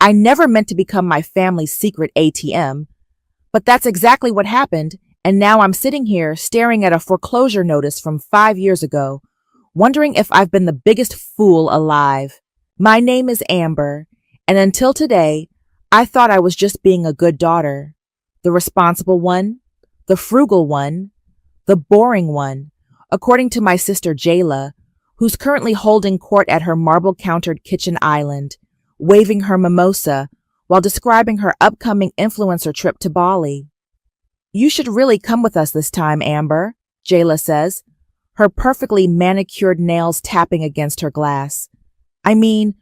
I never meant to become my family's secret ATM, but that's exactly what happened, and now I'm sitting here staring at a foreclosure notice from 5 years ago, wondering if I've been the biggest fool alive. My name is Amber, and until today, I thought I was just being a good daughter. The responsible one, the frugal one, the boring one, according to my sister Jayla, who's currently holding court at her marble-countered kitchen island, waving her mimosa while describing her upcoming influencer trip to Bali. You should really come with us this time, Amber, Jayla says, her perfectly manicured nails tapping against her glass. I mean,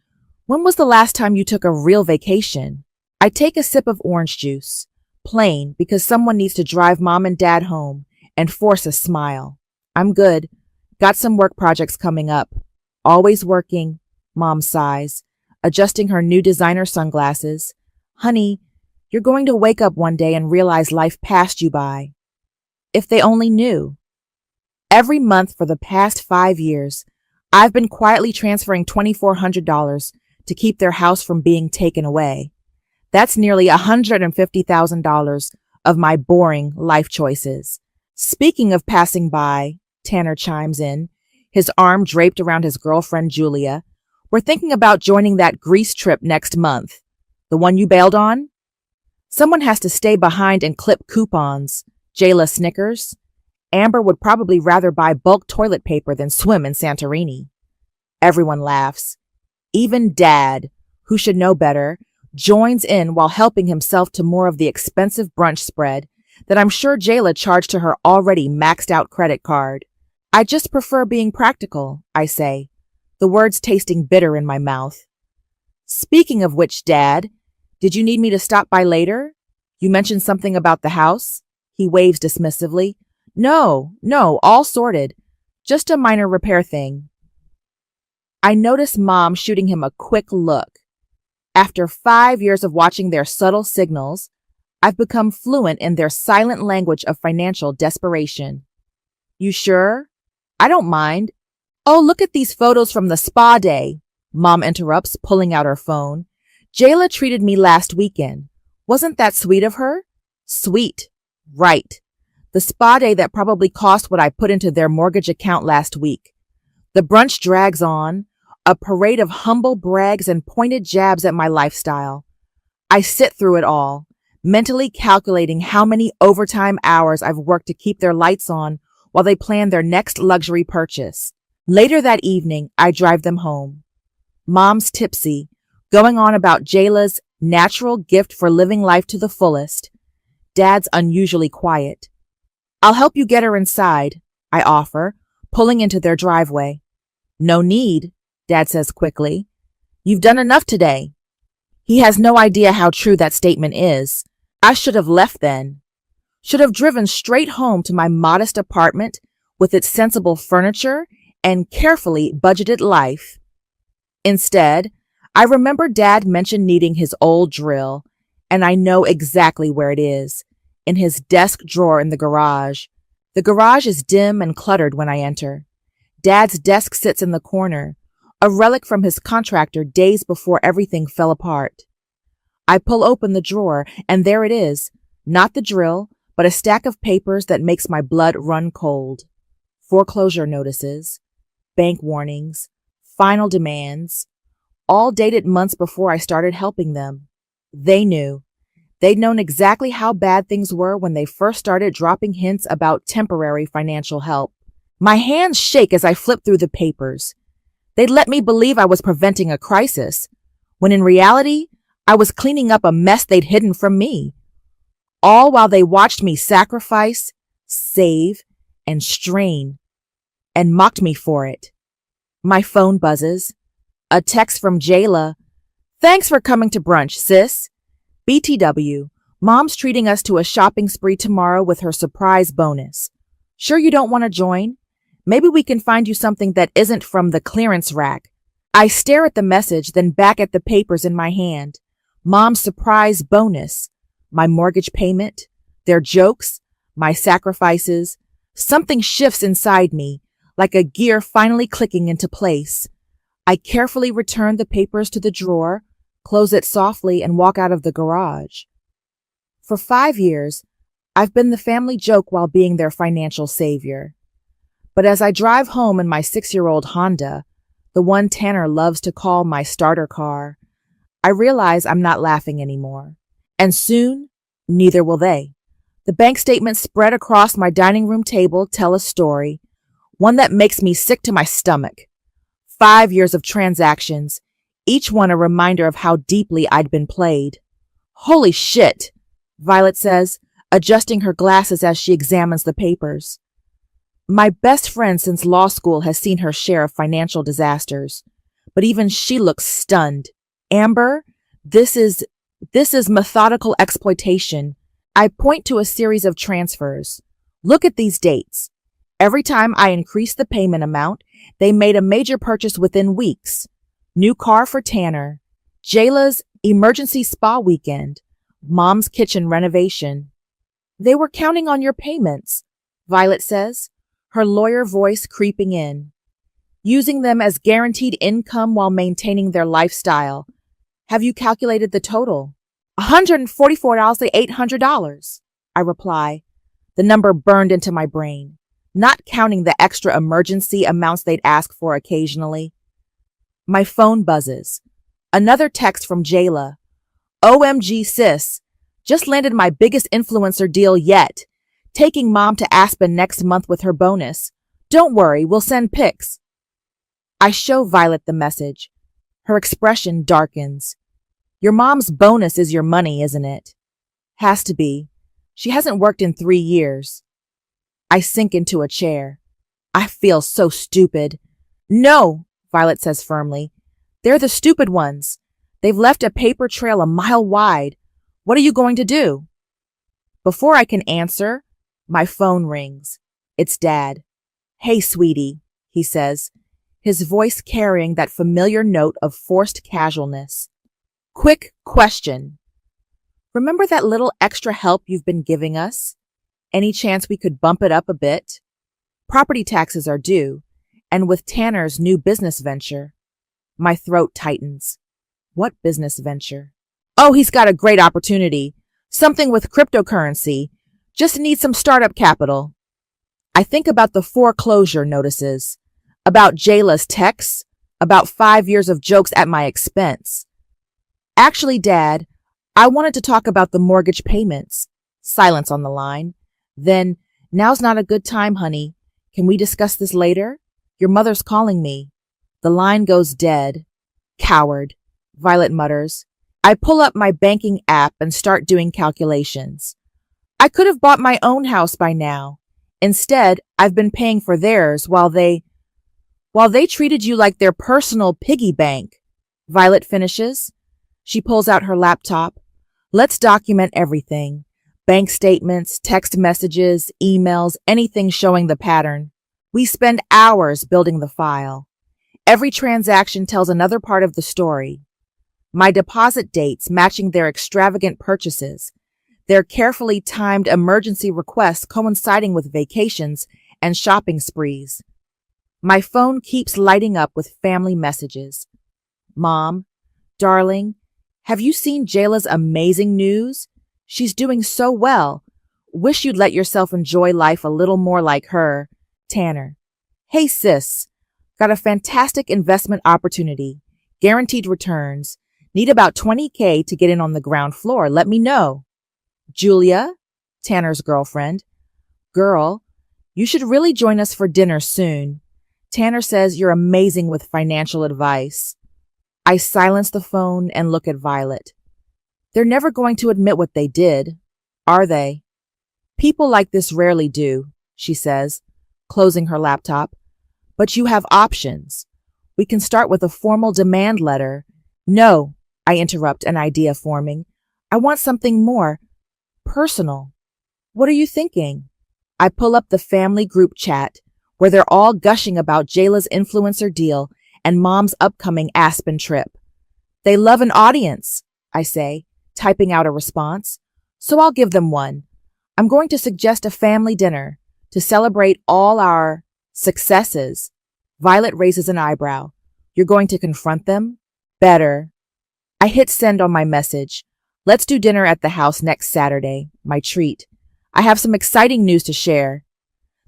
when was the last time you took a real vacation? I take a sip of orange juice, plain because someone needs to drive mom and dad home, and force a smile. I'm good. Got some work projects coming up. Always working, Mom sighs, adjusting her new designer sunglasses. Honey, you're going to wake up one day and realize life passed you by. If they only knew. Every month for the past 5 years, I've been quietly transferring $2,400 to keep their house from being taken away. That's nearly $150,000 of my boring life choices. Speaking of passing by, Tanner chimes in, his arm draped around his girlfriend Julia. We're thinking about joining that Greece trip next month. The one you bailed on? Someone has to stay behind and clip coupons. Jayla snickers. Amber would probably rather buy bulk toilet paper than swim in Santorini. Everyone laughs. Even Dad, who should know better, joins in while helping himself to more of the expensive brunch spread that I'm sure Jayla charged to her already maxed out credit card. I just prefer being practical, I say, the words tasting bitter in my mouth. Speaking of which, Dad, did you need me to stop by later? You mentioned something about the house? He waves dismissively. No, all sorted. Just a minor repair thing. I notice Mom shooting him a quick look. After 5 years of watching their subtle signals, I've become fluent in their silent language of financial desperation. You sure? I don't mind. Oh, look at these photos from the spa day, Mom interrupts, pulling out her phone. Jayla treated me last weekend. Wasn't that sweet of her? Sweet. Right. The spa day that probably cost what I put into their mortgage account last week. The brunch drags on, a parade of humble brags and pointed jabs at my lifestyle. I sit through it all, mentally calculating how many overtime hours I've worked to keep their lights on while they plan their next luxury purchase. Later that evening, I drive them home. Mom's tipsy, going on about Jayla's natural gift for living life to the fullest. Dad's unusually quiet. I'll help you get her inside, I offer, pulling into their driveway. No need, Dad says quickly. You've done enough today. He has no idea how true that statement is. I should have left then. Should have driven straight home to my modest apartment with its sensible furniture and carefully budgeted life. Instead, I remember Dad mentioned needing his old drill, and I know exactly where it is, in his desk drawer in the garage. The garage is dim and cluttered when I enter. Dad's desk sits in the corner, a relic from his contractor days before everything fell apart. I pull open the drawer, and there it is, not the drill, but a stack of papers that makes my blood run cold. Foreclosure notices, bank warnings, final demands, all dated months before I started helping them. They knew. They'd known exactly how bad things were when they first started dropping hints about temporary financial help. My hands shake as I flip through the papers. They'd let me believe I was preventing a crisis, when in reality, I was cleaning up a mess they'd hidden from me. All while they watched me sacrifice, save, and strain, and mocked me for it. My phone buzzes. A text from Jayla. Thanks for coming to brunch, sis. BTW, Mom's treating us to a shopping spree tomorrow with her surprise bonus. Sure you don't want to join? Maybe we can find you something that isn't from the clearance rack. I stare at the message, then back at the papers in my hand. Mom's surprise bonus. My mortgage payment. Their jokes. My sacrifices. Something shifts inside me, like a gear finally clicking into place. I carefully return the papers to the drawer, close it softly, and walk out of the garage. For 5 years, I've been the family joke while being their financial savior. But as I drive home in my 6-year-old Honda, the one Tanner loves to call my starter car, I realize I'm not laughing anymore. And soon, neither will they. The bank statements spread across my dining room table tell a story, one that makes me sick to my stomach. 5 years of transactions, each one a reminder of how deeply I'd been played. Holy shit, Violet says, adjusting her glasses as she examines the papers. My best friend since law school has seen her share of financial disasters, but even she looks stunned. Amber, this is methodical exploitation. I point to a series of transfers. Look at these dates. Every time I increased the payment amount, they made a major purchase within weeks. New car for Tanner, Jayla's emergency spa weekend, Mom's kitchen renovation. They were counting on your payments, Violet says, her lawyer voice creeping in. Using them as guaranteed income while maintaining their lifestyle. Have you calculated the total? $144 to $800, I reply, the number burned into my brain, not counting the extra emergency amounts they'd ask for occasionally. My phone buzzes. Another text from Jayla. OMG sis, just landed my biggest influencer deal yet. Taking Mom to Aspen next month with her bonus. Don't worry, we'll send pics. I show Violet the message. Her expression darkens. Your mom's bonus is your money, isn't it? Has to be. She hasn't worked in 3 years. I sink into a chair. I feel so stupid. No, Violet says firmly. They're the stupid ones. They've left a paper trail a mile wide. What are you going to do? Before I can answer, my phone rings. It's Dad. Hey, sweetie, he says, his voice carrying that familiar note of forced casualness. Quick question. Remember that little extra help you've been giving us? Any chance we could bump it up a bit? Property taxes are due, and with Tanner's new business venture. My throat tightens. What business venture? Oh, he's got a great opportunity. Something with cryptocurrency. Just needs some startup capital. I think about the foreclosure notices, about Jayla's texts, about 5 years of jokes at my expense. Actually, Dad, I wanted to talk about the mortgage payments. Silence on the line. Then, now's not a good time, honey. Can we discuss this later? Your mother's calling me. The line goes dead. Coward, Violet mutters. I pull up my banking app and start doing calculations. I could have bought my own house by now. Instead, I've been paying for theirs while they treated you like their personal piggy bank. Violet finishes. She pulls out her laptop. Let's document everything. Bank statements, text messages, emails, anything showing the pattern. We spend hours building the file. Every transaction tells another part of the story. My deposit dates matching their extravagant purchases, their carefully timed emergency requests coinciding with vacations and shopping sprees. My phone keeps lighting up with family messages. Mom, darling, have you seen Jayla's amazing news? She's doing so well. Wish you'd let yourself enjoy life a little more like her. Tanner. Hey sis, got a fantastic investment opportunity. Guaranteed returns. Need about $20,000 to get in on the ground floor. Let me know. Julia, Tanner's girlfriend. Girl, you should really join us for dinner soon. Tanner says you're amazing with financial advice. I silence the phone and look at Violet. They're never going to admit what they did, are they? People like this rarely do, she says, closing her laptop. But you have options. We can start with a formal demand letter. No, I interrupt, an idea forming. I want something more personal. What are you thinking? I pull up the family group chat where they're all gushing about Jayla's influencer deal and Mom's upcoming Aspen trip. They love an audience, I say, typing out a response. So I'll give them one. I'm going to suggest a family dinner to celebrate all our successes. Violet raises an eyebrow. You're going to confront them? Better. I hit send on my message. Let's do dinner at the house next Saturday, my treat. I have some exciting news to share.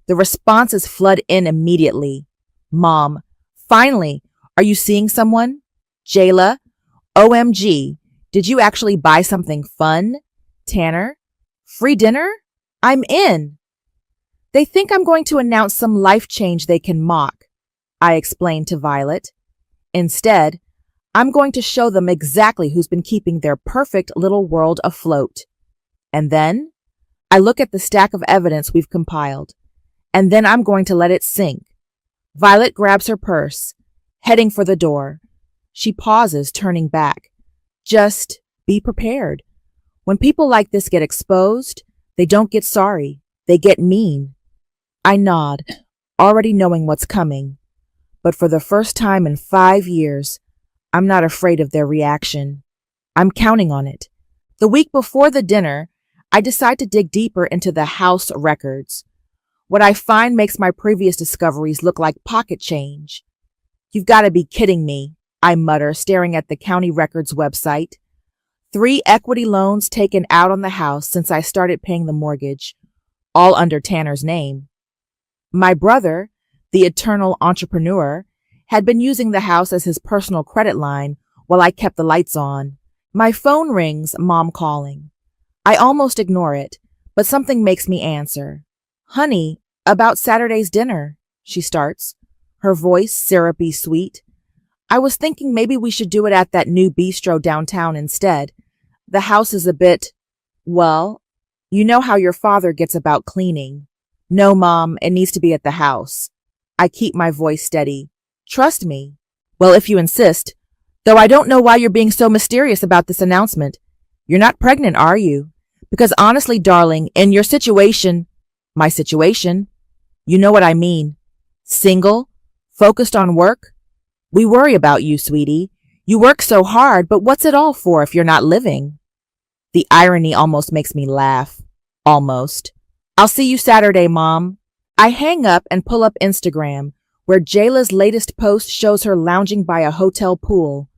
The responses flood in immediately. Mom, finally, are you seeing someone? Jayla, OMG, did you actually buy something fun? Tanner, free dinner? I'm in. They think I'm going to announce some life change they can mock, I explained to Violet. Instead, I'm going to show them exactly who's been keeping their perfect little world afloat. And then I look at the stack of evidence we've compiled, and then I'm going to let it sink. Violet grabs her purse, heading for the door. She pauses, turning back. Just be prepared. When people like this get exposed, they don't get sorry. They get mean. I nod, already knowing what's coming. But for the first time in 5 years, I'm not afraid of their reaction. I'm counting on it. The week before the dinner, I decide to dig deeper into the house records. What I find makes my previous discoveries look like pocket change. You've got to be kidding me, I mutter, staring at the county records website. 3 equity loans taken out on the house since I started paying the mortgage, all under Tanner's name. My brother, the eternal entrepreneur, had been using the house as his personal credit line while I kept the lights on. My phone rings, Mom calling. I almost ignore it, but something makes me answer. Honey, about Saturday's dinner, she starts, her voice syrupy sweet. I was thinking maybe we should do it at that new bistro downtown instead. The house is a bit, well, you know how your father gets about cleaning. No, Mom, it needs to be at the house. I keep my voice steady. Trust me. Well, if you insist. Though I don't know why you're being so mysterious about this announcement. You're not pregnant, are you? Because honestly, darling, in your situation, my situation, you know what I mean. Single, focused on work. We worry about you, sweetie. You work so hard, but what's it all for if you're not living? The irony almost makes me laugh. Almost. I'll see you Saturday, Mom. I hang up and pull up Instagram, where Jayla's latest post shows her lounging by a hotel pool.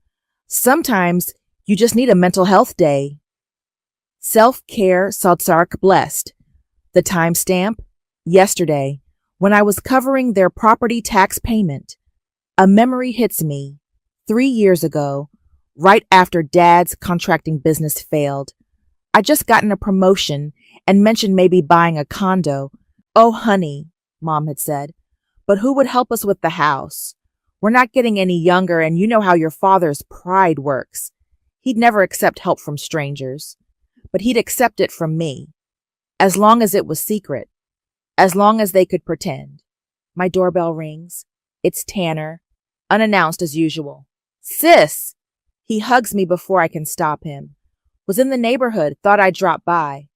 Sometimes you just need a mental health day. Self-care Saltsark blessed. The timestamp? Yesterday, when I was covering their property tax payment. A memory hits me. 3 years ago, right after Dad's contracting business failed. I'd just gotten a promotion and mentioned maybe buying a condo. Oh, honey, Mom had said, but who would help us with the house? We're not getting any younger, and you know how your father's pride works. He'd never accept help from strangers, but he'd accept it from me, as long as it was secret, as long as they could pretend. My doorbell rings. It's Tanner, unannounced as usual. Sis! He hugs me before I can stop him. Was in the neighborhood, thought I'd drop by.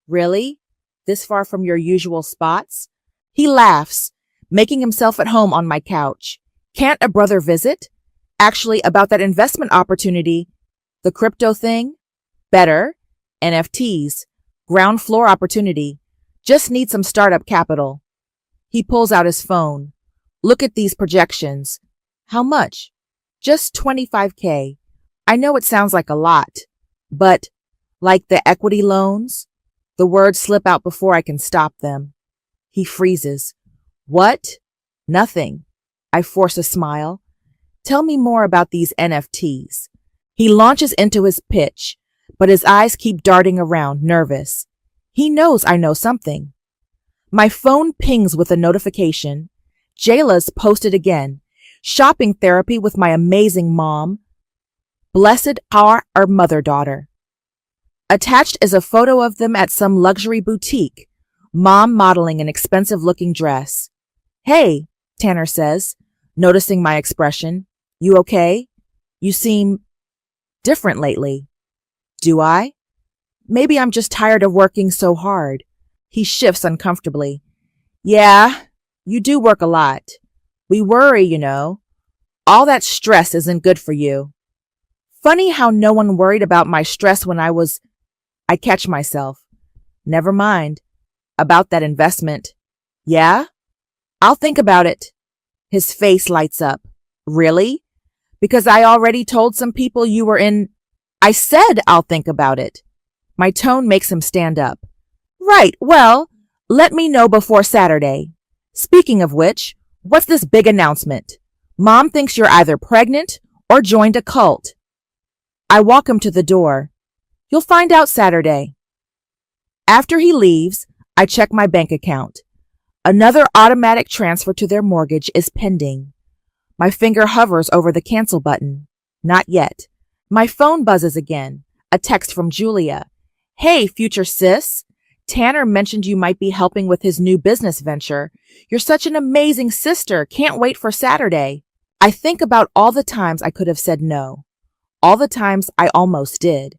Really? This far from your usual spots? He laughs, making himself at home on my couch. Can't a brother visit? Actually, about that investment opportunity. The crypto thing? Better. NFTs. Ground floor opportunity. Just need some startup capital. He pulls out his phone. Look at these projections. How much? Just $25K. I know it sounds like a lot, but like the equity loans? The words slip out before I can stop them. He freezes. What? Nothing. I force a smile. Tell me more about these NFTs. He launches into his pitch, but his eyes keep darting around, nervous. He knows I know something. My phone pings with a notification. Jayla's posted again. Shopping therapy with my amazing mom. Blessed are our mother-daughter. Attached is a photo of them at some luxury boutique, Mom modeling an expensive-looking dress. Hey, Tanner says, noticing my expression. You okay? You seem different lately. Do I? Maybe I'm just tired of working so hard. He shifts uncomfortably. Yeah, you do work a lot. We worry, you know. All that stress isn't good for you. Funny how no one worried about my stress when I catch myself. Never mind. About that investment. Yeah? I'll think about it. His face lights up. Really? Because I already told some people you were in I said I'll think about it. My tone makes him stand up. Right, well, let me know before Saturday. Speaking of which, what's this big announcement? Mom thinks you're either pregnant or joined a cult. I walk him to the door. You'll find out Saturday. After he leaves, I check my bank account. Another automatic transfer to their mortgage is pending. My finger hovers over the cancel button. Not yet. My phone buzzes again. A text from Julia. Hey, future sis. Tanner mentioned you might be helping with his new business venture. You're such an amazing sister. Can't wait for Saturday. I think about all the times I could have said no. All the times I almost did.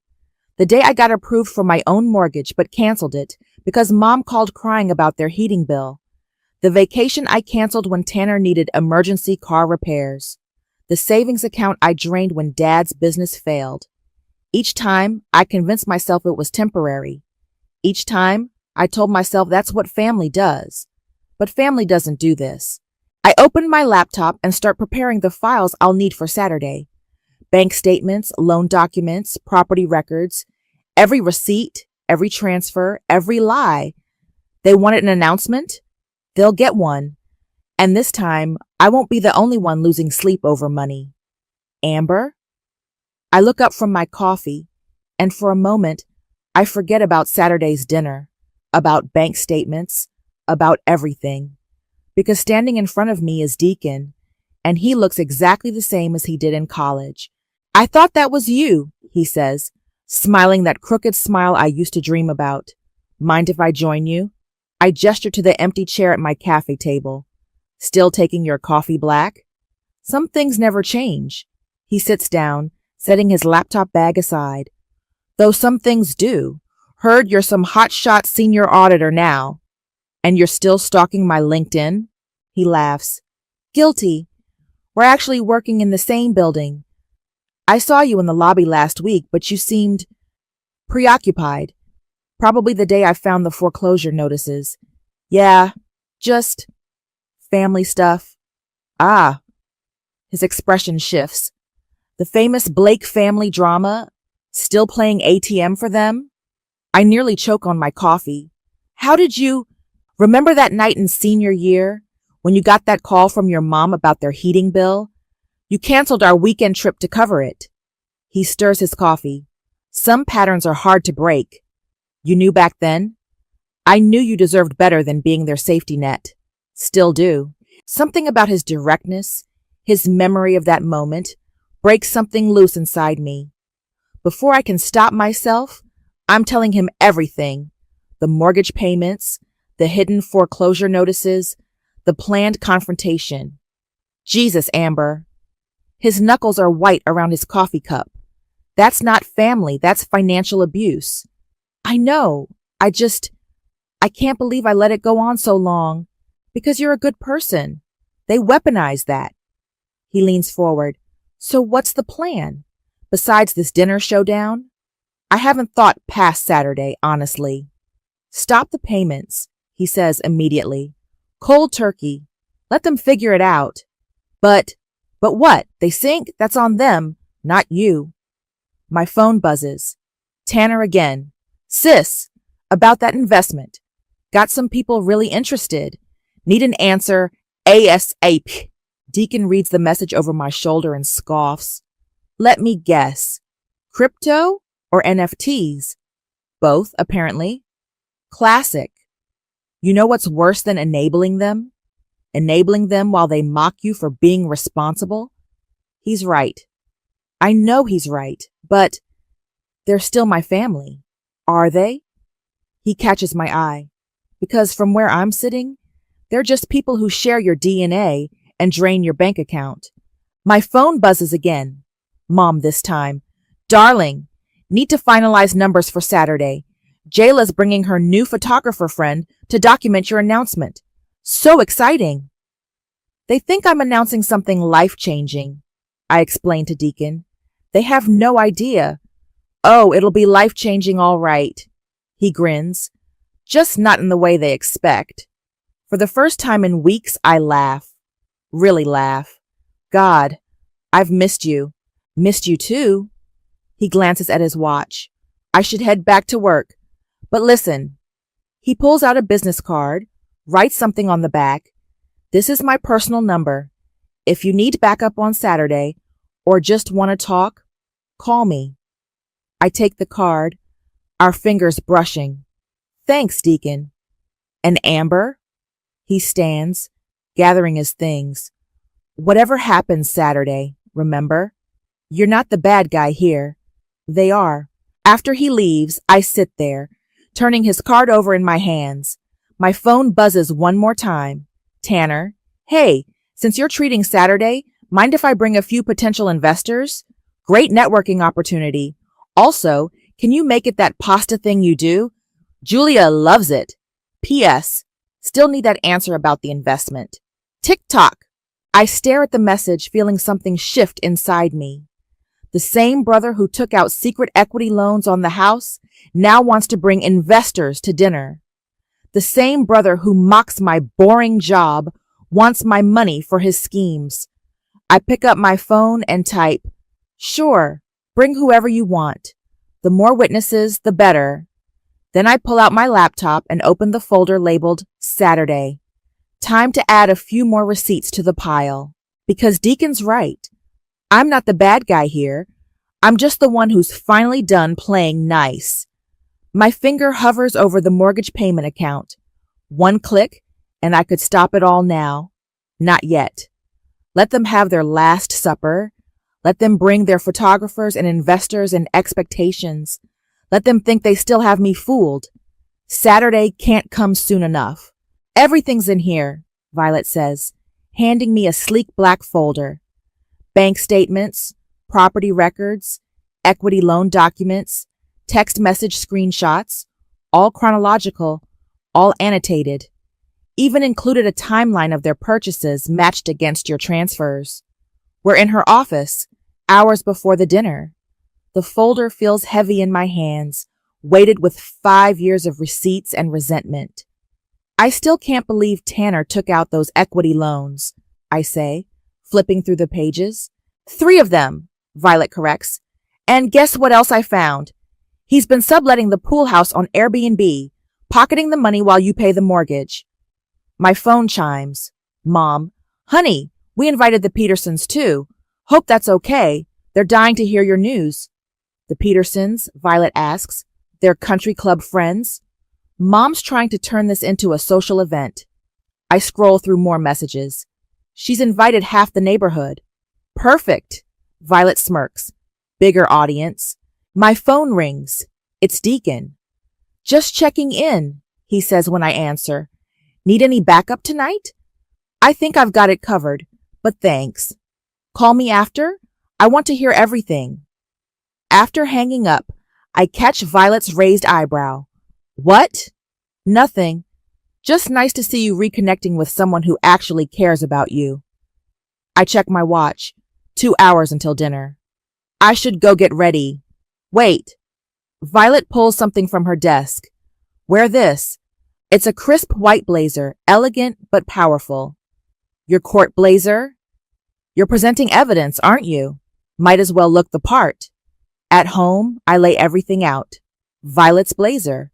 The day I got approved for my own mortgage but canceled it because Mom called crying about their heating bill. The vacation I canceled when Tanner needed emergency car repairs. The savings account I drained when Dad's business failed. Each time, I convinced myself it was temporary. Each time, I told myself that's what family does. But family doesn't do this. I open my laptop and start preparing the files I'll need for Saturday. Bank statements, loan documents, property records, every receipt, every transfer, every lie. They wanted an announcement? They'll get one. And this time, I won't be the only one losing sleep over money. Amber? I look up from my coffee, and for a moment, I forget about Saturday's dinner, about bank statements, about everything. Because standing in front of me is Deacon, and he looks exactly the same as he did in college. I thought that was you, he says, smiling that crooked smile I used to dream about. Mind if I join you? I gesture to the empty chair at my cafe table. Still taking your coffee black? Some things never change. He sits down, setting his laptop bag aside. Though some things do. Heard you're some hotshot senior auditor now. And you're still stalking my LinkedIn? He laughs. Guilty. We're actually working in the same building. I saw you in the lobby last week, but you seemed preoccupied. Probably the day I found the foreclosure notices. Yeah, just family stuff. Ah. His expression shifts. The famous Blake family drama, still playing ATM for them? I nearly choke on my coffee. How did you remember that night in senior year when you got that call from your mom about their heating bill? You canceled our weekend trip to cover it. He stirs his coffee. Some patterns are hard to break. You knew back then? I knew you deserved better than being their safety net. Still do. Something about his directness, his memory of that moment, breaks something loose inside me. Before I can stop myself, I'm telling him everything. The mortgage payments, the hidden foreclosure notices, the planned confrontation. Jesus, Amber. His knuckles are white around his coffee cup. That's not family, that's financial abuse. I know. I can't believe I let it go on so long. Because you're a good person. They weaponize that. He leans forward. So what's the plan? Besides this dinner showdown? I haven't thought past Saturday, honestly. Stop the payments, he says immediately. Cold turkey. Let them figure it out. But what? They sink? That's on them, not you. My phone buzzes. Tanner again. Sis, about that investment. Got some people really interested. Need an answer ASAP. Deacon reads the message over my shoulder and scoffs. Let me guess. Crypto or NFTs? Both, apparently. Classic. You know what's worse than enabling them? Enabling them while they mock you for being responsible? He's right. I know he's right, but they're still my family. Are they? He catches my eye. Because from where I'm sitting, they're just people who share your DNA and drain your bank account. My phone buzzes again. Mom this time. Darling, need to finalize numbers for Saturday. Jayla's bringing her new photographer friend to document your announcement. So exciting. They think I'm announcing something life-changing, I explain to Deacon. They have no idea. Oh, it'll be life-changing all right. He grins. Just not in the way they expect. For the first time in weeks, I laugh. Really laugh. God, I've missed you. Missed you too. He glances at his watch. I should head back to work. But listen. He pulls out a business card, writes something on the back. This is my personal number. If you need backup on Saturday or just want to talk, call me. I take the card, our fingers brushing. Thanks, Deacon. And Amber? He stands, gathering his things. Whatever happens Saturday, remember? You're not the bad guy here. They are. After he leaves, I sit there, turning his card over in my hands. My phone buzzes one more time. Tanner, hey, since you're treating Saturday, mind if I bring a few potential investors? Great networking opportunity. Also, can you make it that pasta thing you do? Julia loves it. P.S. Still need that answer about the investment. Tick-tock. I stare at the message, feeling something shift inside me. The same brother who took out secret equity loans on the house now wants to bring investors to dinner. The same brother who mocks my boring job wants my money for his schemes. I pick up my phone and type, sure, bring whoever you want. The more witnesses, the better. Then I pull out my laptop and open the folder labeled Saturday. Time to add a few more receipts to the pile. Because Deacon's right. I'm not the bad guy here. I'm just the one who's finally done playing nice. My finger hovers over the mortgage payment account. One click, and I could stop it all now. Not yet. Let them have their last supper. Let them bring their photographers and investors and expectations. Let them think they still have me fooled. Saturday can't come soon enough. Everything's in here, Violet says, handing me a sleek black folder. Bank statements, property records, equity loan documents, text message screenshots, all chronological, all annotated. Even included a timeline of their purchases matched against your transfers. We're in her office, hours before the dinner. The folder feels heavy in my hands, weighted with 5 years of receipts and resentment. I still can't believe Tanner took out those equity loans, I say, flipping through the pages. 3 of them, Violet corrects. And guess what else I found? He's been subletting the pool house on Airbnb, pocketing the money while you pay the mortgage. My phone chimes. Mom, honey, we invited the Petersons too. Hope that's okay. They're dying to hear your news. The Petersons, Violet asks, they're country club friends? Mom's trying to turn this into a social event. I scroll through more messages. She's invited half the neighborhood. Perfect. Violet smirks. Bigger audience. My phone rings. It's Deacon. Just checking in, he says when I answer. Need any backup tonight? I think I've got it covered, but thanks. Call me after? I want to hear everything. After hanging up, I catch Violet's raised eyebrow. What? Nothing. Just nice to see you reconnecting with someone who actually cares about you. I check my watch. 2 hours until dinner. I should go get ready. Wait. Violet pulls something from her desk. Wear this. It's a crisp white blazer, elegant but powerful. Your court blazer? You're presenting evidence, aren't you? Might as well look the part. At home, I lay everything out. Violet's blazer,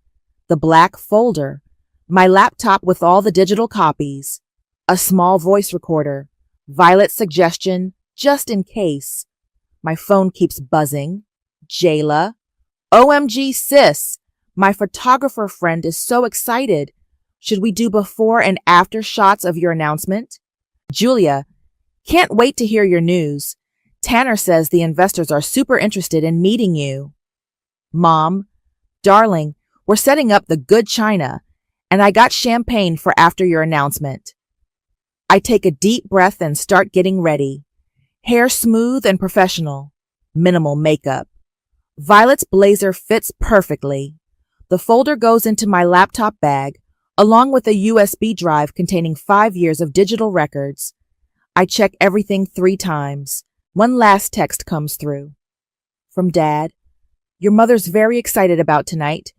the black folder, my laptop with all the digital copies, a small voice recorder, Violet's suggestion, just in case. My phone keeps buzzing. Jayla. OMG, sis. My photographer friend is so excited. Should we do before and after shots of your announcement? Julia. Can't wait to hear your news. Tanner says the investors are super interested in meeting you. Mom. Darling, we're setting up the good china, and I got champagne for after your announcement. I take a deep breath and start getting ready. Hair smooth and professional. Minimal makeup. Violet's blazer fits perfectly. The folder goes into my laptop bag, along with a USB drive containing 5 years of digital records. I check everything 3 times. One last text comes through. From Dad. Your mother's very excited about tonight.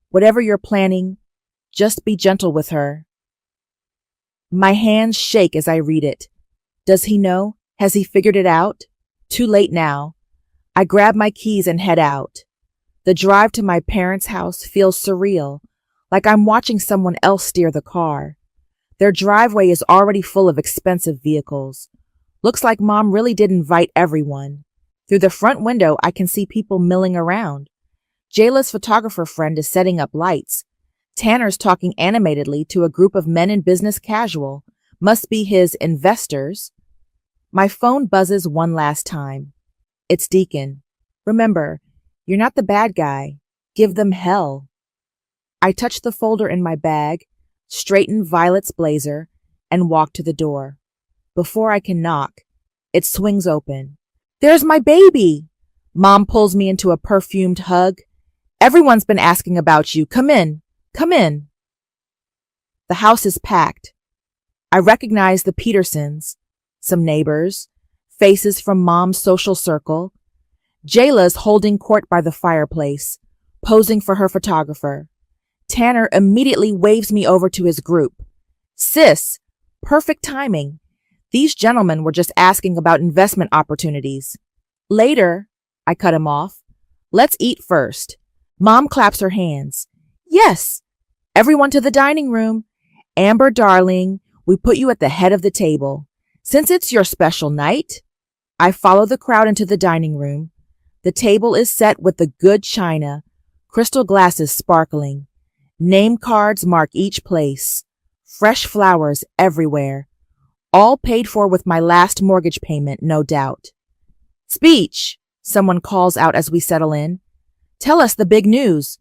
Whatever you're planning, just be gentle with her. My hands shake as I read it. Does he know? Has he figured it out? Too late now. I grab my keys and head out. The drive to my parents' house feels surreal, like I'm watching someone else steer the car. Their driveway is already full of expensive vehicles. Looks like Mom really did invite everyone. Through the front window, I can see people milling around. Jayla's photographer friend is setting up lights. Tanner's talking animatedly to a group of men in business casual. Must be his investors. My phone buzzes one last time. It's Deacon. Remember, you're not the bad guy. Give them hell. I touch the folder in my bag, straighten Violet's blazer, and walk to the door. Before I can knock, it swings open. There's my baby! Mom pulls me into a perfumed hug. Everyone's been asking about you. Come in. Come in. The house is packed. I recognize the Petersons, some neighbors, faces from Mom's social circle. Jayla's holding court by the fireplace, posing for her photographer. Tanner immediately waves me over to his group. Sis, perfect timing. These gentlemen were just asking about investment opportunities. Later, I cut him off. Let's eat first. Mom claps her hands. Yes, everyone to the dining room. Amber, darling, we put you at the head of the table. Since it's your special night, I follow the crowd into the dining room. The table is set with the good china, crystal glasses sparkling. Name cards mark each place. Fresh flowers everywhere. All paid for with my last mortgage payment, no doubt. Speech, someone calls out as we settle in. Tell us the big news.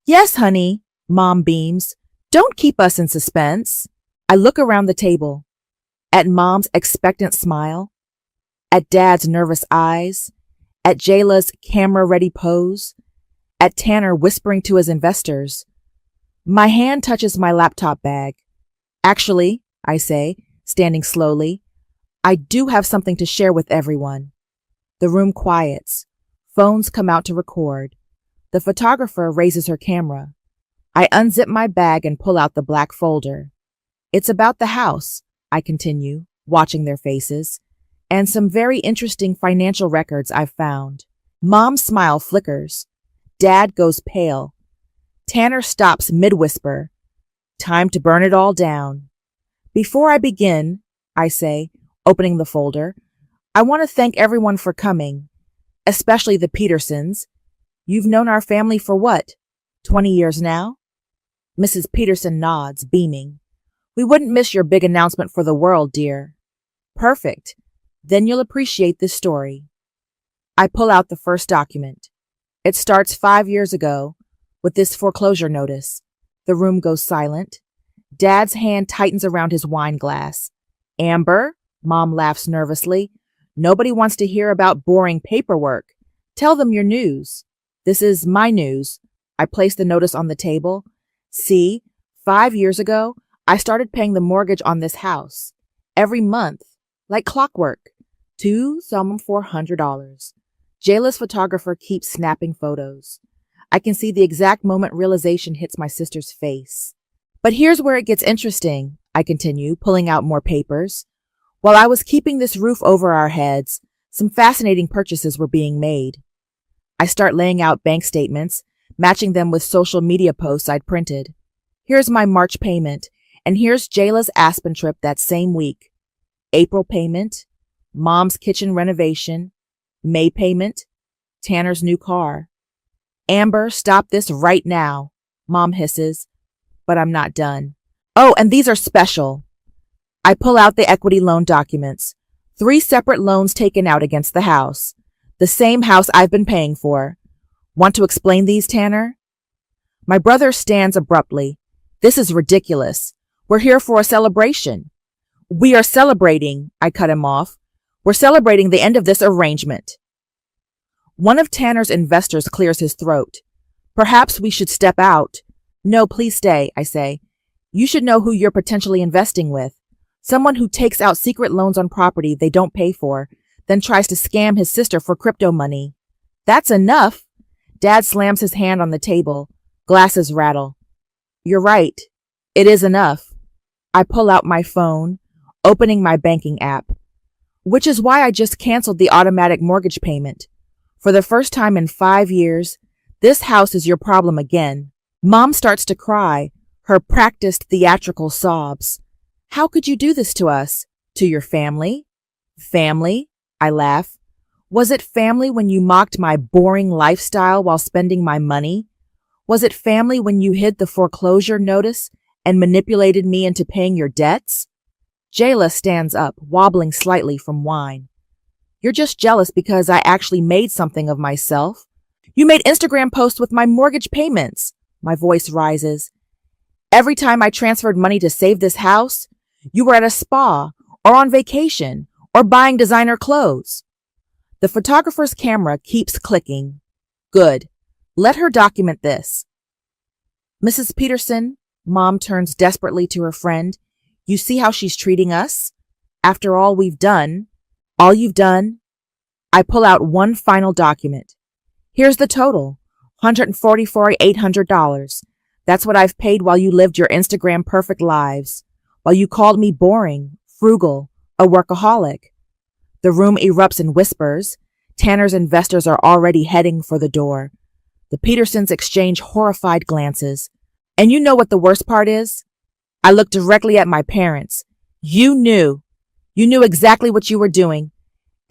Yes, honey, Mom beams. Don't keep us in suspense. I look around the table. At Mom's expectant smile. At Dad's nervous eyes. At Jayla's camera-ready pose. At Tanner whispering to his investors. My hand touches my laptop bag. Actually, I say, standing slowly, I do have something to share with everyone. The room quiets. Phones come out to record. The photographer raises her camera. I unzip my bag and pull out the black folder. It's about the house, I continue, watching their faces, and some very interesting financial records I've found. Mom's smile flickers. Dad goes pale. Tanner stops mid-whisper. Time to burn it all down. Before I begin, I say, opening the folder, I want to thank everyone for coming, especially the Petersons. You've known our family for what, 20 years now? Mrs. Peterson nods, beaming. We wouldn't miss your big announcement for the world, dear. Perfect. Then you'll appreciate this story. I pull out the first document. It starts 5 years ago with this foreclosure notice. The room goes silent. Dad's hand tightens around his wine glass. Amber, Mom laughs nervously. Nobody wants to hear about boring paperwork. Tell them your news. This is my news. I place the notice on the table. See, 5 years ago, I started paying the mortgage on this house. Every month, like clockwork. Some $400. Jayla's photographer keeps snapping photos. I can see the exact moment realization hits my sister's face. But here's where it gets interesting, I continue, pulling out more papers. While I was keeping this roof over our heads, some fascinating purchases were being made. I start laying out bank statements, matching them with social media posts I'd printed. Here's my March payment, and here's Jayla's Aspen trip that same week. April payment, Mom's kitchen renovation, May payment, Tanner's new car. Amber, stop this right now, Mom hisses, but I'm not done. Oh, and these are special. I pull out the equity loan documents. 3 separate loans taken out against the house. The same house I've been paying for. Want to explain these, Tanner? My brother stands abruptly. This is ridiculous. We're here for a celebration. We are celebrating, I cut him off. We're celebrating the end of this arrangement. One of Tanner's investors clears his throat. Perhaps we should step out. No, please stay, I say. You should know who you're potentially investing with. Someone who takes out secret loans on property they don't pay for, then tries to scam his sister for crypto money. That's enough. Dad slams his hand on the table. Glasses rattle. You're right. It is enough. I pull out my phone, opening my banking app, which is why I just canceled the automatic mortgage payment. For the first time in 5 years, this house is your problem again. Mom starts to cry, her practiced theatrical sobs. How could you do this to us? To your family? Family? I laugh. Was it family when you mocked my boring lifestyle while spending my money? Was it family when you hid the foreclosure notice and manipulated me into paying your debts? Jayla stands up, wobbling slightly from wine. You're just jealous because I actually made something of myself. You made Instagram posts with my mortgage payments. My voice rises. Every time I transferred money to save this house, you were at a spa or on vacation or buying designer clothes. The photographer's camera keeps clicking. Good. Let her document this. Mrs. Peterson, Mom turns desperately to her friend. You see how she's treating us? After all we've done, all you've done? I pull out one final document. Here's the total, $144,800. That's what I've paid while you lived your Instagram perfect lives, while you called me boring, frugal, a workaholic. The room erupts in whispers. Tanner's investors are already heading for the door. The Petersons exchange horrified glances. And you know what the worst part is? I look directly at my parents. You knew. You knew exactly what you were doing.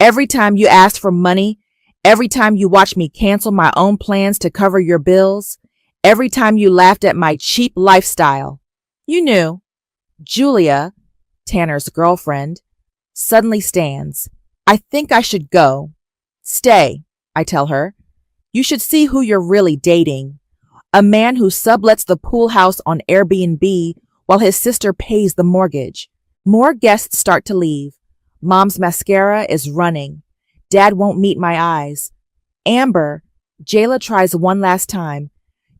Every time you asked for money, every time you watched me cancel my own plans to cover your bills, every time you laughed at my cheap lifestyle. You knew. Julia, Tanner's girlfriend, suddenly stands. I think I should go. Stay, I tell her. You should see who you're really dating. A man who sublets the pool house on Airbnb while his sister pays the mortgage. More guests start to leave. Mom's mascara is running. Dad won't meet my eyes. Amber, Jayla tries one last time.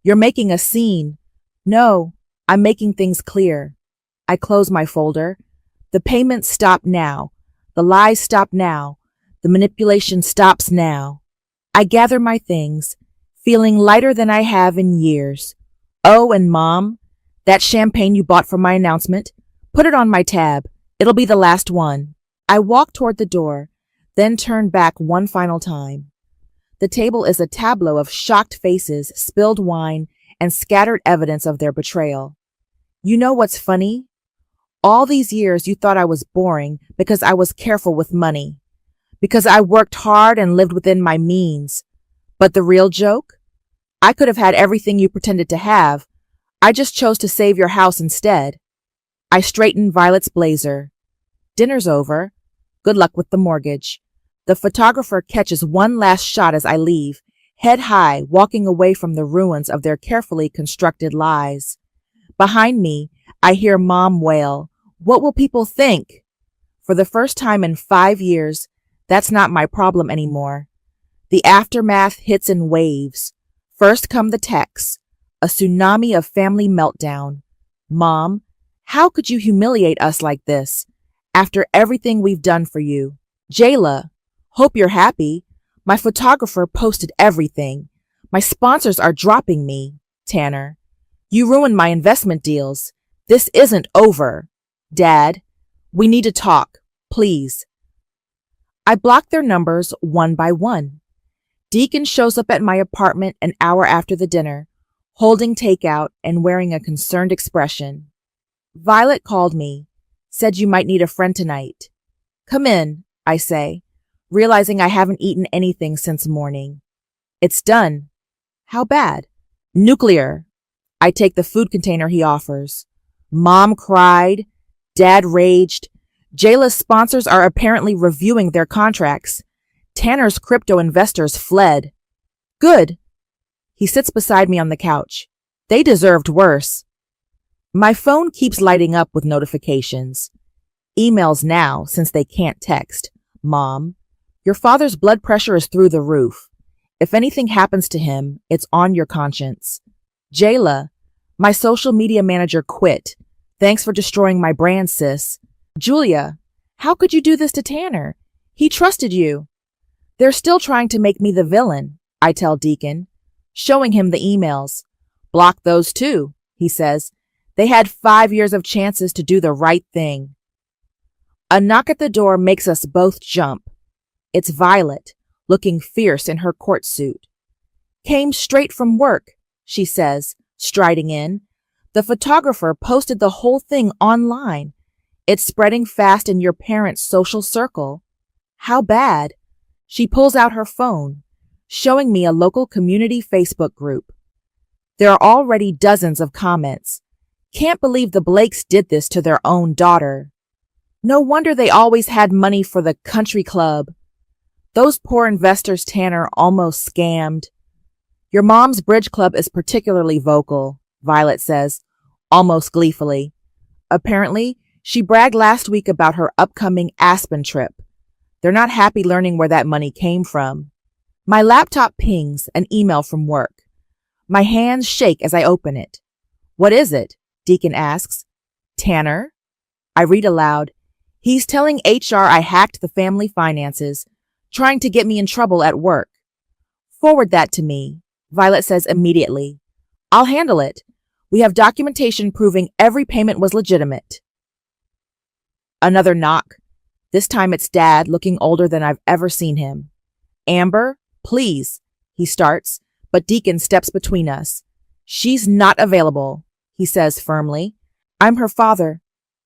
You're making a scene. No, I'm making things clear. I close my folder. The payments stop now. The lies stop now. The manipulation stops now. I gather my things, feeling lighter than I have in years. Oh, and Mom, that champagne you bought for my announcement, put it on my tab. It'll be the last one. I walk toward the door, then turn back one final time. The table is a tableau of shocked faces, spilled wine, and scattered evidence of their betrayal. You know what's funny? All these years you thought I was boring because I was careful with money, because I worked hard and lived within my means. But the real joke? I could have had everything you pretended to have. I just chose to save your house instead. I straighten Violet's blazer. Dinner's over. Good luck with the mortgage. The photographer catches one last shot as I leave, head high, walking away from the ruins of their carefully constructed lies. Behind me, I hear Mom wail, "What will people think?" For the first time in 5 years, that's not my problem anymore. The aftermath hits in waves. First come the texts, a tsunami of family meltdown. Mom, how could you humiliate us like this? After everything we've done for you. Jayla, hope you're happy. My photographer posted everything. My sponsors are dropping me. Tanner, you ruined my investment deals. This isn't over. Dad, we need to talk, please. I block their numbers one by one. Deacon shows up at my apartment an hour after the dinner, holding takeout and wearing a concerned expression. Violet called me, said you might need a friend tonight. Come in, I say, realizing I haven't eaten anything since morning. It's done. How bad? Nuclear. I take the food container he offers. Mom cried. Dad raged. Jayla's sponsors are apparently reviewing their contracts. Tanner's crypto investors fled. Good. He sits beside me on the couch. They deserved worse. My phone keeps lighting up with notifications. Emails now, since they can't text. Mom, your father's blood pressure is through the roof. If anything happens to him, it's on your conscience. Jayla, my social media manager quit. Thanks for destroying my brand, sis. Julia, how could you do this to Tanner? He trusted you. They're still trying to make me the villain, I tell Deacon, showing him the emails. Block those too, he says. They had 5 years of chances to do the right thing. A knock at the door makes us both jump. It's Violet, looking fierce in her court suit. Came straight from work, she says, striding in. The photographer posted the whole thing online. It's spreading fast in your parents' social circle. How bad? She pulls out her phone, showing me a local community Facebook group. There are already dozens of comments. Can't believe the Blakes did this to their own daughter. No wonder they always had money for the country club. Those poor investors Tanner almost scammed. Your mom's bridge club is particularly vocal, Violet says, almost gleefully. Apparently, she bragged last week about her upcoming Aspen trip. They're not happy learning where that money came from. My laptop pings an email from work. My hands shake as I open it. What is it? Deacon asks. Tanner? I read aloud. He's telling HR I hacked the family finances, trying to get me in trouble at work. Forward that to me, Violet says immediately. I'll handle it. We have documentation proving every payment was legitimate. Another knock. This time it's Dad, looking older than I've ever seen him. Amber, please, he starts, but Deacon steps between us. She's not available, he says firmly. I'm her father.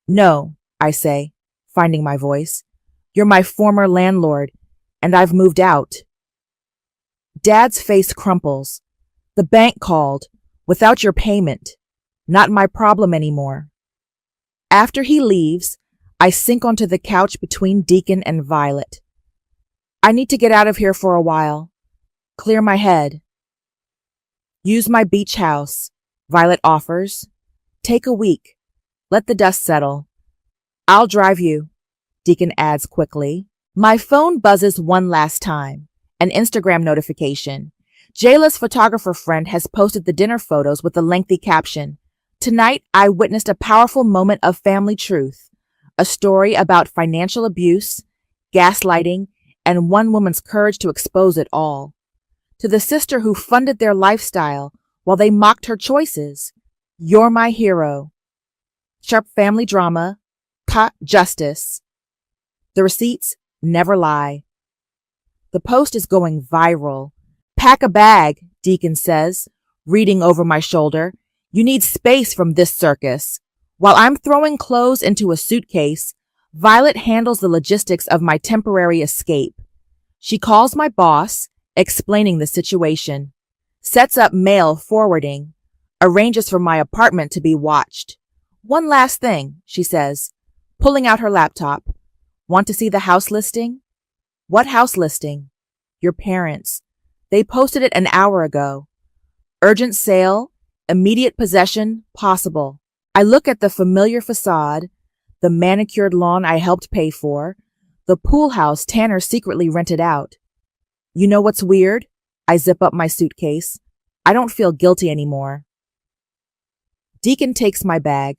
No, I say, finding my voice. You're my former landlord, and I've moved out. Dad's face crumples. The bank called, without your payment. Not my problem anymore. After he leaves, I sink onto the couch between Deacon and Violet. I need to get out of here for a while. Clear my head. Use my beach house, Violet offers. Take a week. Let the dust settle. I'll drive you, Deacon adds quickly. My phone buzzes one last time. An Instagram notification. Jayla's photographer friend has posted the dinner photos with a lengthy caption. Tonight, I witnessed a powerful moment of family truth. A story about financial abuse, gaslighting, and one woman's courage to expose it all. To the sister who funded their lifestyle while they mocked her choices, you're my hero. Sharp family drama, justice. The receipts never lie. The post is going viral. Pack a bag, Deacon says, reading over my shoulder. You need space from this circus. While I'm throwing clothes into a suitcase, Violet handles the logistics of my temporary escape. She calls my boss, explaining the situation, sets up mail forwarding, arranges for my apartment to be watched. One last thing, she says, pulling out her laptop. Want to see the house listing? What house listing? Your parents. They posted it an hour ago. Urgent sale, immediate possession, possible. I look at the familiar facade, the manicured lawn I helped pay for, the pool house Tanner secretly rented out. You know what's weird? I zip up my suitcase. I don't feel guilty anymore. Deacon takes my bag.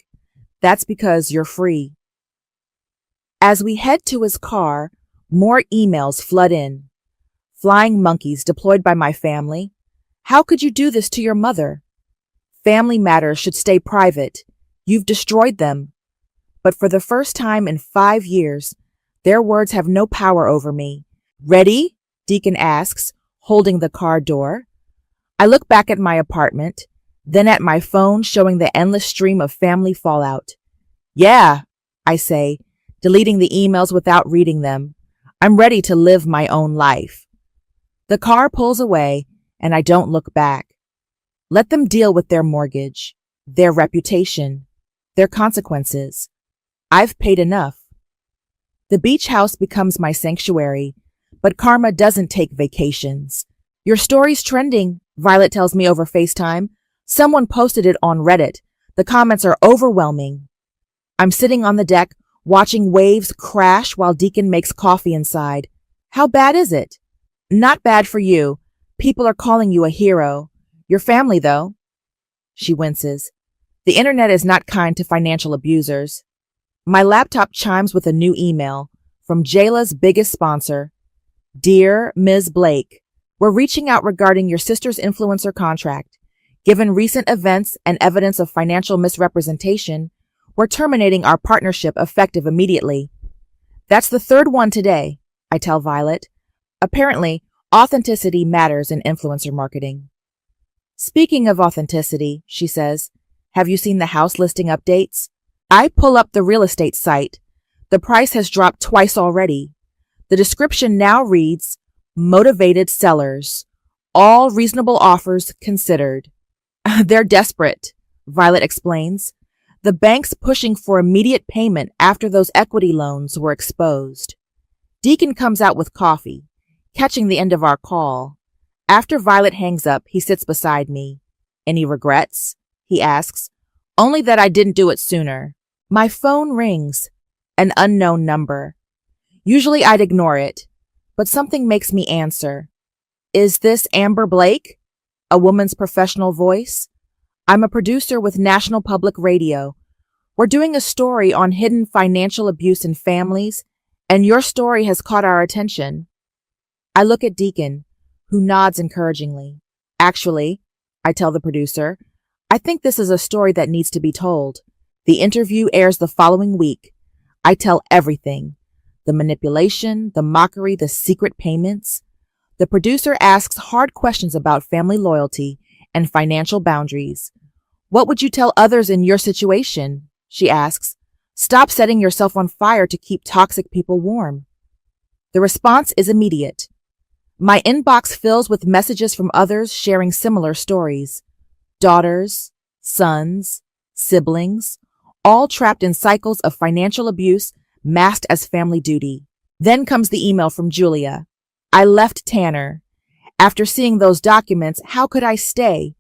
That's because you're free. As we head to his car, more emails flood in. Flying monkeys deployed by my family. How could you do this to your mother? Family matters should stay private. You've destroyed them. But for the first time in 5 years, their words have no power over me. Ready? Deacon asks, holding the car door. I look back at my apartment, then at my phone showing the endless stream of family fallout. Yeah, I say, deleting the emails without reading them. I'm ready to live my own life. The car pulls away, and I don't look back. Let them deal with their mortgage, their reputation, their consequences. I've paid enough. The beach house becomes my sanctuary, but karma doesn't take vacations. Your story's trending, Violet tells me over FaceTime. Someone posted it on Reddit. The comments are overwhelming. I'm sitting on the deck, watching waves crash while Deacon makes coffee inside. How bad is it? Not bad for you. People are calling you a hero. Your family, though. She winces. The internet is not kind to financial abusers. My laptop chimes with a new email from Jayla's biggest sponsor. Dear Ms. Blake, we're reaching out regarding your sister's influencer contract. Given recent events and evidence of financial misrepresentation, we're terminating our partnership effective immediately. That's the third one today, I tell Violet. Apparently, Authenticity matters in influencer marketing. Speaking of authenticity, she says, have you seen the house listing updates? I pull up the real estate site. The price has dropped twice already. The description now reads, motivated sellers. All reasonable offers considered. They're desperate, Violet explains. The bank's pushing for immediate payment after those equity loans were exposed. Deacon comes out with coffee, catching the end of our call. After Violet hangs up, he sits beside me. Any regrets? He asks. Only that I didn't do it sooner. My phone rings. An unknown number. Usually I'd ignore it, but something makes me answer. Is this Amber Blake? A woman's professional voice. I'm a producer with National Public Radio. We're doing a story on hidden financial abuse in families, and your story has caught our attention. I look at Deacon, who nods encouragingly. Actually, I tell the producer, I think this is a story that needs to be told. The interview airs the following week. I tell everything. The manipulation, the mockery, the secret payments. The producer asks hard questions about family loyalty and financial boundaries. What would you tell others in your situation? She asks. Stop setting yourself on fire to keep toxic people warm. The response is immediate. My inbox fills with messages from others sharing similar stories. Daughters, sons, siblings, all trapped in cycles of financial abuse masked as family duty. Then comes the email from Julia. I left Tanner. After seeing those documents, how could I stay?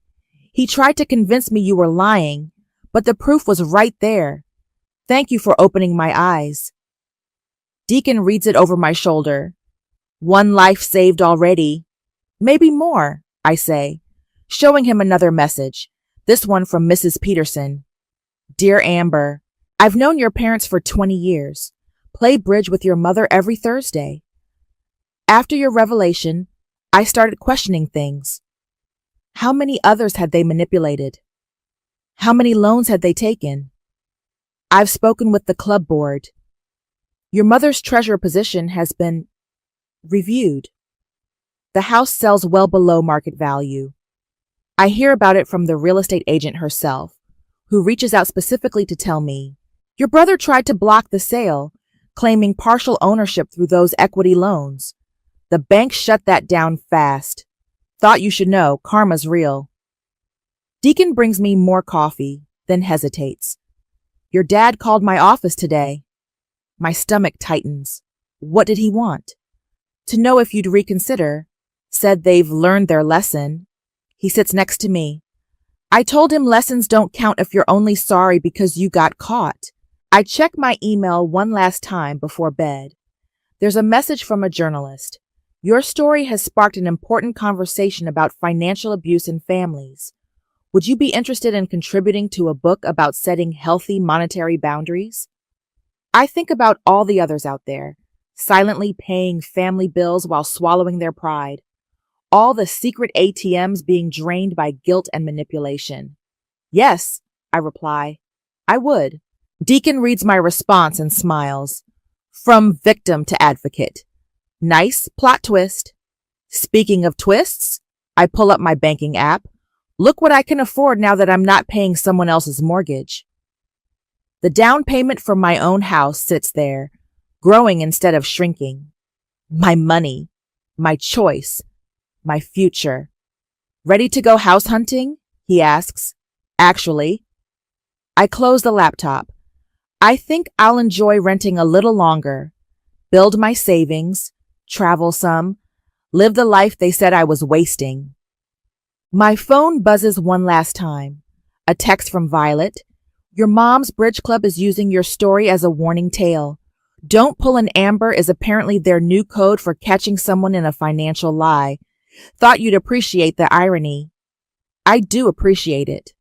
He tried to convince me you were lying, but the proof was right there. Thank you for opening my eyes. Deacon reads it over my shoulder. One life saved already. Maybe more, I say, showing him another message, this one from Mrs. Peterson. Dear Amber, I've known your parents for 20 years. Play bridge with your mother every Thursday. After your revelation, I started questioning things. How many others had they manipulated? How many loans had they taken? I've spoken with the club board. Your mother's treasurer position has been reviewed. The house sells well below market value. I hear about it from the real estate agent herself, who reaches out specifically to tell me, your brother tried to block the sale, claiming partial ownership through those equity loans. The bank shut that down fast. Thought you should know, karma's real. Deacon brings me more coffee, then hesitates. Your dad called my office today. My stomach tightens. What did he want? To know if you'd reconsider. Said they've learned their lesson. He sits next to me. I told him lessons don't count if you're only sorry because you got caught. I check my email one last time before bed. There's a message from a journalist. Your story has sparked an important conversation about financial abuse in families. Would you be interested in contributing to a book about setting healthy monetary boundaries? I think about all the others out there, silently paying family bills while swallowing their pride. All the secret ATMs being drained by guilt and manipulation. Yes, I reply, I would. Deacon reads my response and smiles. From victim to advocate. Nice plot twist. Speaking of twists, I pull up my banking app. Look what I can afford now that I'm not paying someone else's mortgage. The down payment for my own house sits there, growing instead of shrinking. My money, my choice, my future. Ready to go house hunting? He asks. Actually, I close the laptop. I think I'll enjoy renting a little longer, build my savings, travel some, live the life they said I was wasting. My phone buzzes one last time. A text from Violet. Your mom's bridge club is using your story as a warning tale. Don't pull an Amber is apparently their new code for catching someone in a financial lie. Thought you'd appreciate the irony. I do appreciate it.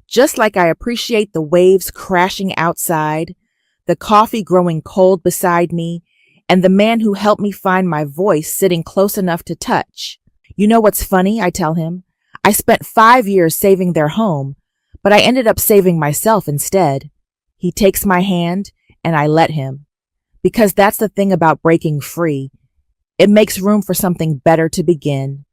Just like I appreciate the waves crashing outside, the coffee growing cold beside me, and the man who helped me find my voice sitting close enough to touch. You know what's funny, I tell him. I spent 5 years saving their home, but I ended up saving myself instead. He takes my hand, and I let him. Because that's the thing about breaking free. It makes room for something better to begin.